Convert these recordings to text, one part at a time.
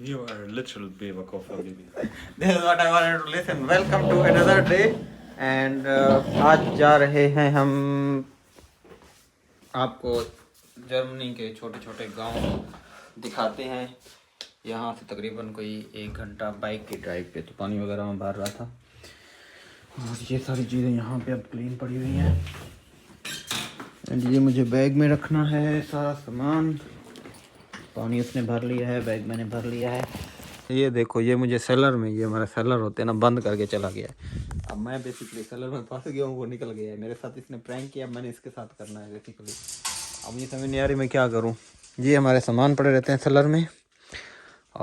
You are a literal बेवकूफ habibi. This is what I wanted to listen. Welcome to another day. And आज जा रहे हैं हम आपको जर्मनी के छोटे छोटे गांव दिखाते हैं। यहाँ से तकरीबन कोई 1 घंटा बाइक की ड्राइव पे। तो पानी वगैरह में भर रहा था और ये सारी चीज़ें यहाँ पे अब क्लीन पड़ी हुई हैं। एंड ये मुझे बैग में रखना है सारा सामान। पानी उसने भर लिया है, बैग मैंने भर लिया है। ये देखो, ये मुझे सेलर में, ये हमारा सेलर होते हैं ना, बंद करके चला गया है। अब मैं बेसिकली सेलर में फंस गया हूँ, वो निकल गया है मेरे साथ। इसने प्रैंक किया, मैंने इसके साथ करना है बेसिकली। अब मुझे समझ नहीं आ रही मैं क्या करूँ। ये हमारे सामान पड़े रहते हैं सेलर में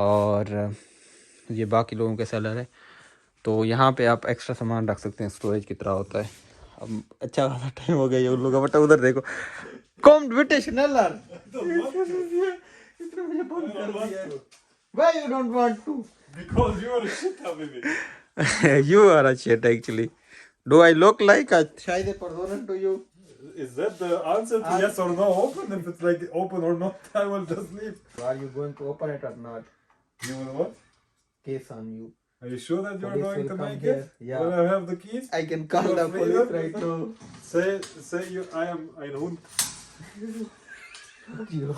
और ये बाकी लोगों के सेलर है। तो यहाँ पे आप एक्स्ट्रा सामान रख सकते हैं, स्टोरेज की तरह होता है। अब अच्छा खासा टाइम हो गया ये उन लोगों का। बट उधर देखो, कॉम्पिटिशनल मुझे बंद कर दिया है। Why you don't want to? Because you are a shit habibi. You are a shit actually. Do I look like a शायद person to you? Is that the answer to yes or no? Open. If it's like open or not, I will just leave. Are you going to open it or not? You will what? Case on you. Are you sure that you are Police going will to come make here. it? Yeah. When I have the keys? I can call You the are police free right now. Say you. I am ein Hund. Fuck you.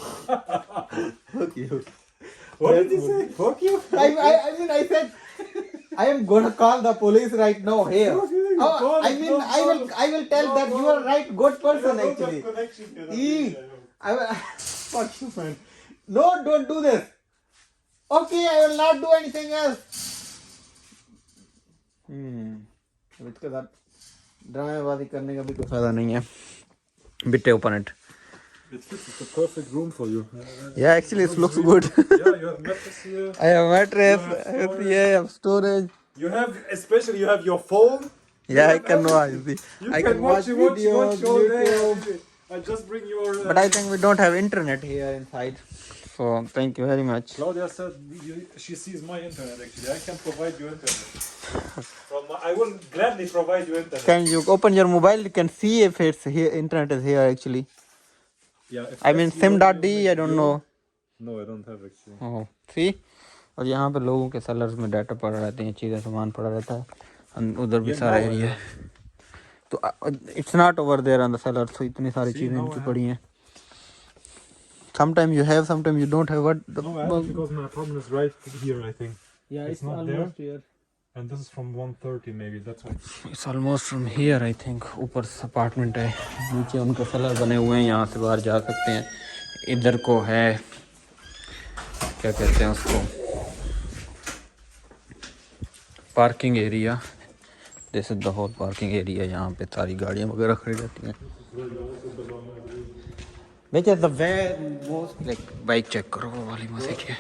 Fuck you. What did you say? Fuck you. I mean I said I am gonna call the police right now here. You Oh, call I it, mean no I will problem. tell No that you problem. are right good person I don't actually. have connection here, Ee. habibi, I know. I will fuck you man. No, don't do this. Okay, I will not do anything else. इसके साथ ड्रामेबाजी करने का भी कोई फायदा नहीं है। बिट्टे open it. It's a perfect room for you. Yeah, actually it looks good. Yeah, you have mattress here. I have mattress. You have storage. Yeah, I have storage. You have, especially you have your phone. You Yeah, I have can watch. everything. You I can watch videos, all day. YouTube. I just bring your. But I think we don't have internet here inside. So thank you very much. Claudia said she sees my internet actually. I can provide you internet. I will gladly provide you internet. Can you open your mobile? You can see if it's here. Internet is here actually. Yeah. If I mean that's sim.d. your- I don't know. No, I don't have actually. Oh, see? और यहाँ पे लोगों के sellers में data पड़ा रहते हैं, चीज़ें सामान पड़ा रहता है। उधर भी सारा एरिया है। तो it's not over there on the cellar. तो इतनी सारी चीज़ें इनकी पड़ी हैं। Sometimes you have, sometimes you don't have. What the No, I have because my apartment is right here. I think. Yeah, It's not almost here. And this is from 1:30 maybe. That's why. It's almost from here, I think. ऊपर apartment है, नीचे उनके seller बने हुए हैं, यहाँ से बाहर जा सकते हैं। इधर को है, क्या कहते हैं उसको, parking area. This is the whole parking area. यहाँ पे सारी गाड़ियाँ वगैरह खड़ी रहती हैं। Which is the most like bike check करो, वो वाली मजे की है।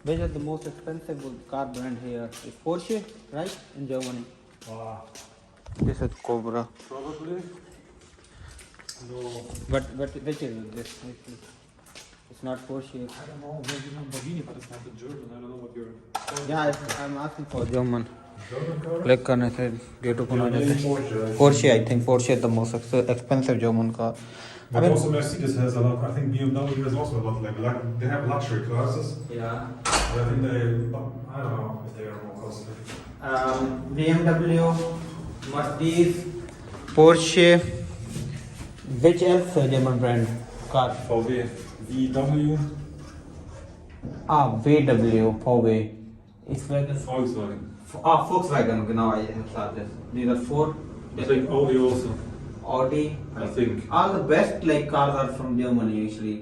Which is the most expensive car brand here? Is Porsche, right? In Germany. This is Cobra. Probably. No. But which is this? It's not Porsche. I don't know. Maybe Lamborghini, but it's not in German. I don't know what you're. Yeah, I'm asking for German. German car? Click करने से gate open हो जाता है। Porsche, I think Porsche is the most expensive German car. But also Mercedes has a lot. I think BMW has also a lot. Like they have luxury classes. Yeah. But I think they. I don't know if they are more costly. BMW, Mercedes, Porsche. Which else German brand car? VW. VW. VW, VW. It's like Volkswagen. Volkswagen. Genau, I have this. These are four. I think Audi also. Audi. I think. All the best like cars are from Germany usually.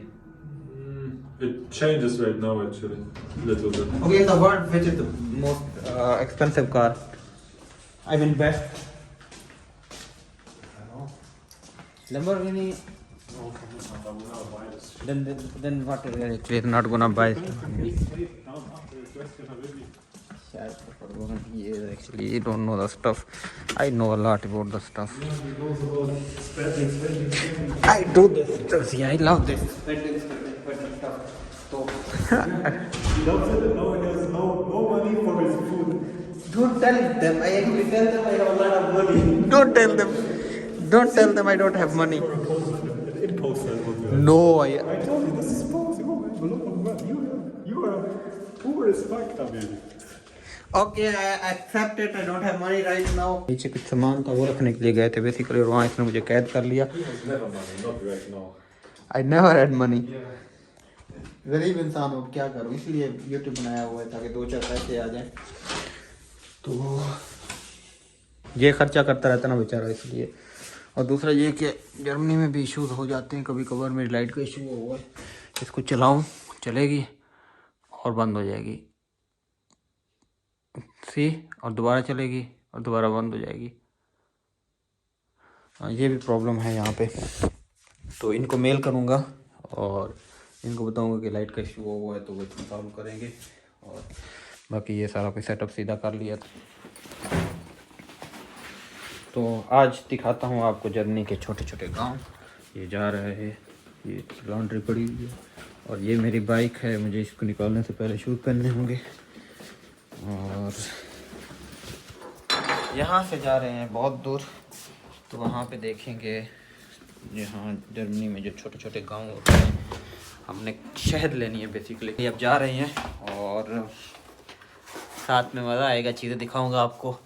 It changes right now actually, little bit. Okay, in the world, which is the most expensive car? I mean best. I know. Lamborghini. No, from this one, I will not buy this. Then what is it? We're not gonna buy it. Actually, you don't know the stuff. I know a lot about the stuff. I do this stuff. See, I love this. He loves it and now he has no money for his food. Don't tell them. I actually tell them I have a lot of money. Don't tell them. Don't tell them I don't have money. It posts that what you have. No, I told you this is possible. I have a lot of You are poor as fuck, Tabiri. Okay, I accept it. I don't have money right now. नीचे कुछ सामान था वो रखने के लिए गए थे बेसिकली और वहाँ इसने मुझे कैद कर लिया. He has never money, not right now. I never had money. Yeah. गरीब इंसान हो क्या करूँ इसलिए YouTube बनाया हुआ है ताकि 2-4 पैसे आ जाएं. तो ये खर्चा करता रहता ना बेचारा इसलिए. और दूसरा ये कि जर्मनी में भी इश्यूज हो जाते हैं कभी कभार. मेरी लाइट का इशू हुआ है. इसको चलाऊँ चलेगी और बंद हो जाएगी सी और दोबारा चलेगी और दोबारा बंद हो जाएगी. ये भी प्रॉब्लम है यहाँ पे. तो इनको मेल करूँगा और इनको बताऊँगा कि लाइट का इशू हुआ है तो वो सॉल्व करेंगे. और बाकी ये सारा कोई सेटअप सीधा कर लिया था. तो आज दिखाता हूँ आपको जर्मनी के छोटे छोटे गांव. ये जा रहे हैं. ये लॉन्ड्री पड़ी हुई है और ये मेरी बाइक है. मुझे इसको निकालने से पहले शूज़ पहनने होंगे. और यहाँ से जा रहे हैं बहुत दूर. तो वहाँ पे देखेंगे यहाँ जर्मनी में जो छोटे छोटे गांव होते हैं. हमने शहद लेनी है बेसिकली. अब जा रहे हैं और साथ में मज़ा आएगा. चीज़ें दिखाऊंगा आपको.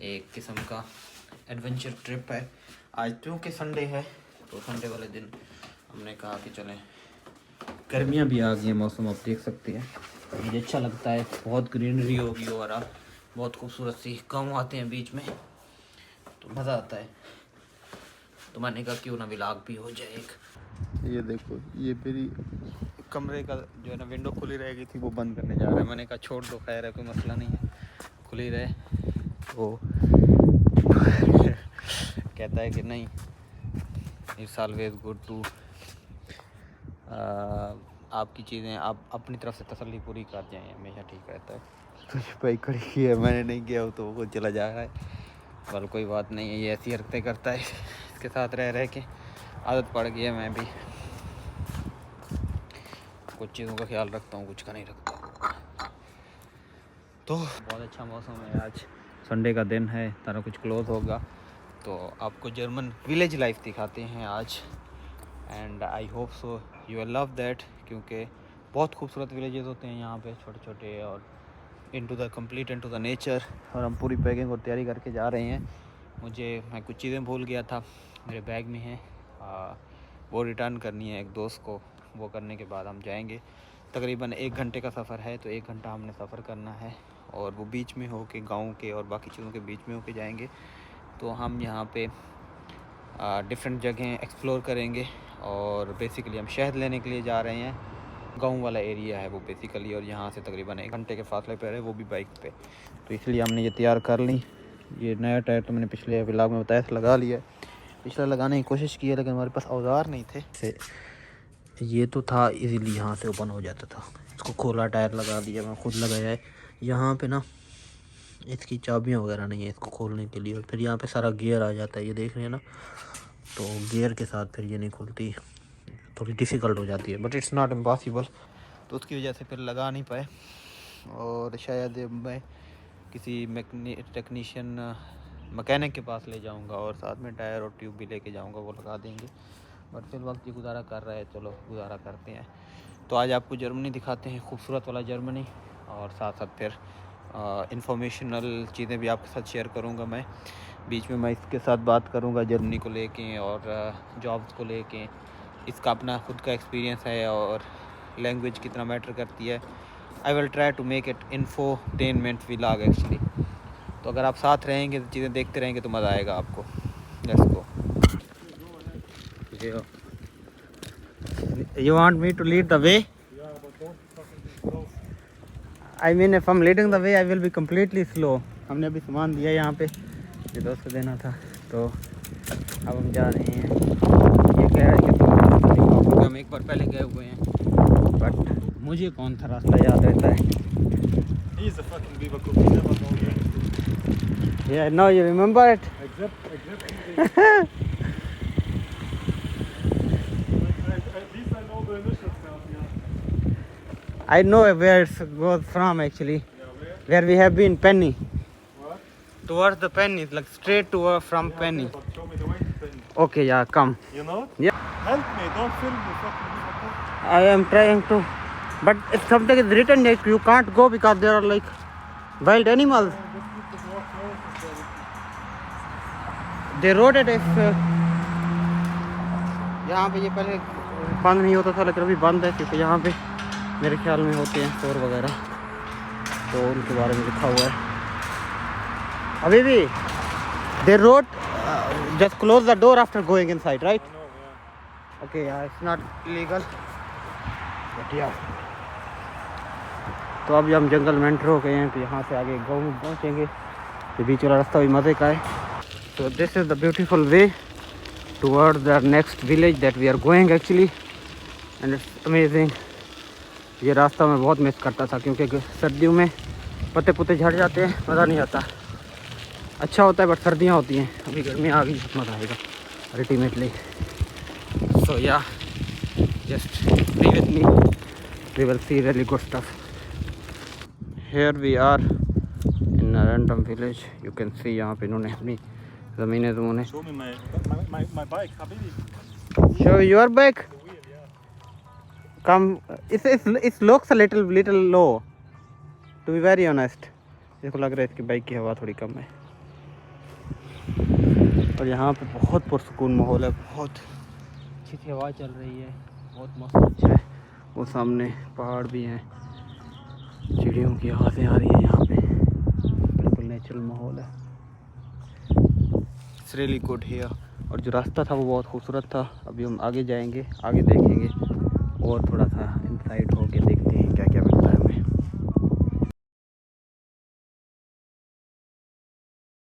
एक किस्म का एडवेंचर ट्रिप है. आज क्योंकि संडे है तो संडे वाले दिन हमने कहा कि चलें. गर्मियाँ भी आ गई हैं. मौसम आप देख सकते हैं. मुझे अच्छा लगता है. बहुत ग्रीनरी होगी और बहुत खूबसूरत सी गाँव आते हैं बीच में तो मज़ा आता है. तो मैंने कहा क्यों ना व्लॉग भी हो जाए एक. ये देखो ये मेरी कमरे का जो है ना विंडो खुली रहेगी थी वो बंद करने जा रहा है. मैंने कहा छोड़ दो खैर है कोई मसला नहीं है खुली रहे. तो कहता है कि नहीं इट्स ऑलवेज गुड टू आपकी चीज़ें आप अपनी तरफ से तसल्ली पूरी कर जाएं हमेशा ठीक रहता है. तो ये बाइक खड़ी की है मैंने नहीं किया हो तो वो चला जा रहा है. पर कोई बात नहीं है. ये ऐसी हरकतें करता है. इसके साथ रह के आदत पड़ गई है. मैं भी कुछ चीज़ों का ख्याल रखता हूँ कुछ का नहीं रखता. तो बहुत अच्छा मौसम है. आज संडे का दिन है. सारा कुछ क्लोज होगा तो आपको जर्मन विलेज लाइफ दिखाते हैं आज. And I hope so you will love that क्योंकि बहुत खूबसूरत विलेजेस होते हैं यहाँ पे छोटे छोटे और इनटू द नेचर. और हम पूरी पैकिंग और तैयारी करके जा रहे हैं. मैं कुछ चीज़ें भूल गया था मेरे बैग में है. वो रिटर्न करनी है एक दोस्त को. वो करने के बाद हम जाएंगे. तकरीबन 1 घंटे का सफ़र है तो 1 घंटा हमने सफ़र करना है. और वो बीच में हो के गाँव के और बाकी चीज़ों के बीच में हो के जाएंगे. तो हम यहाँ पे डिफरेंट जगहें एक्सप्लोर करेंगे. और बेसिकली हम शहद लेने के लिए जा रहे हैं. गांव वाला एरिया है वो बेसिकली और यहाँ से तकरीबन 1 घंटे के फासले पर है वो भी बाइक पे. तो इसलिए हमने ये तैयार कर ली. ये नया टायर तो मैंने पिछले व्लॉग में बताया था लगा लिया. पिछला लगाने की कोशिश की है लेकिन हमारे पास औजार नहीं थे. ये तो था इजीली यहाँ से ओपन हो जाता था. इसको खोला टायर लगा दिया. मैं खुद लगाया है. यहाँ पे ना इसकी चाबियाँ वगैरह नहीं है इसको खोलने के लिए. और फिर यहाँ पे सारा गियर आ जाता है. ये देख रहे हैं ना. तो गियर के साथ फिर ये नहीं खुलती. थोड़ी डिफ़िकल्ट हो जाती है बट इट्स नॉट इम्पॉसिबल. तो उसकी वजह से फिर लगा नहीं पाए. और शायद मैं किसी टेक्नीशियन मैकेनिक के पास ले जाऊंगा और साथ में टायर और ट्यूब भी लेके जाऊंगा. वो लगा देंगे. बट फिर वक्त ये गुजारा कर रहा है. चलो गुजारा करते हैं. तो आज आपको जर्मनी दिखाते हैं खूबसूरत वाला जर्मनी. और साथ साथ फिर इंफॉर्मेशनल चीज़ें भी आपके साथ शेयर करूंगा. मैं बीच में मैं इसके साथ बात करूंगा जर्मनी को लेके और जॉब्स को लेके. इसका अपना खुद का एक्सपीरियंस है और लैंग्वेज कितना मैटर करती है. I will try to make it infotainment vlog actually. तो अगर आप साथ रहेंगे तो चीज़ें देखते रहेंगे तो मज़ा आएगा आपको. Let's go. You want me to lead the way? Yeah, but don't fucking be slow. I mean if I'm leading the way I will be completely slow. हमने अभी सामान दिया यहाँ पे जो दोस्त को देना था. तो अब हम जा रहे हैं. ये कह रहा है कि हम एक बार पहले गए हुए हैं बट मुझे कौन सा रास्ता याद रहता है. He's a fucking beaver cook. He never knows anything. Yeah, now you remember it. Except at least I know the initial stuff, yeah. I know where it goes from actually. Yeah, where? Where we have been Penny. What? Towards the Penny, like straight to from Penny. Okay, but show me the way to Penny. Okay, yeah, come. You know it? Yeah. Help me, don't film me, fucking beaver cook. I am trying to. But if something is written that you can't go because there are like wild animals. They wrote it if यहाँ पे ये पहले बंद नहीं होता था लेकिन अभी बंद है क्योंकि यहाँ पे मेरे ख्याल में होते हैं चोर वगैरह, तो उनके बारे में लिखा हुआ है अभी भी. They wrote just close the door after going inside, right? Okay, yeah, it's not illegal. But yeah. तो अभी हम जंगल में एंटर हो गए हैं, तो यहाँ से आगे गाँव में पहुँचेंगे. ये बीच वाला रास्ता भी मज़े का है. So this is the beautiful way towards the next village that we are going actually, and it's amazing. ये रास्ता मैं बहुत मिस करता था क्योंकि सर्दियों में पत्ते पुत्ते झड़ जाते हैं, मज़ा नहीं आता. अच्छा होता है बट सर्दियाँ होती हैं. अभी गर्मी आ गई, मज़ा आएगा ultimately. So yeah, just be with me. We will see really good stuff. Here we are in a random village. You can see यहाँ पे इन्होंने अपनी ज़मीनें ज़मीनें. Show me my bike, Habibi. Show your bike. The wheel, yeah. Come, it looks a little low. To be very honest. देखो लग रहा है इसकी बाइक की हवा थोड़ी कम है. और यहाँ पे बहुत पुरसुकून माहौल है, बहुत अच्छी सी हवा चल रही है, बहुत मस्त अच्छा है. वो सामने पहाड़ भी हैं, चिड़ियों की आवाज़ें आ रही हैं यहाँ पे, बिल्कुल नेचुरल माहौल है. It's really good here. और जो रास्ता था वो बहुत खूबसूरत था. अभी हम आगे जाएंगे, आगे देखेंगे और थोड़ा सा इनसाइड होके देखेंगे.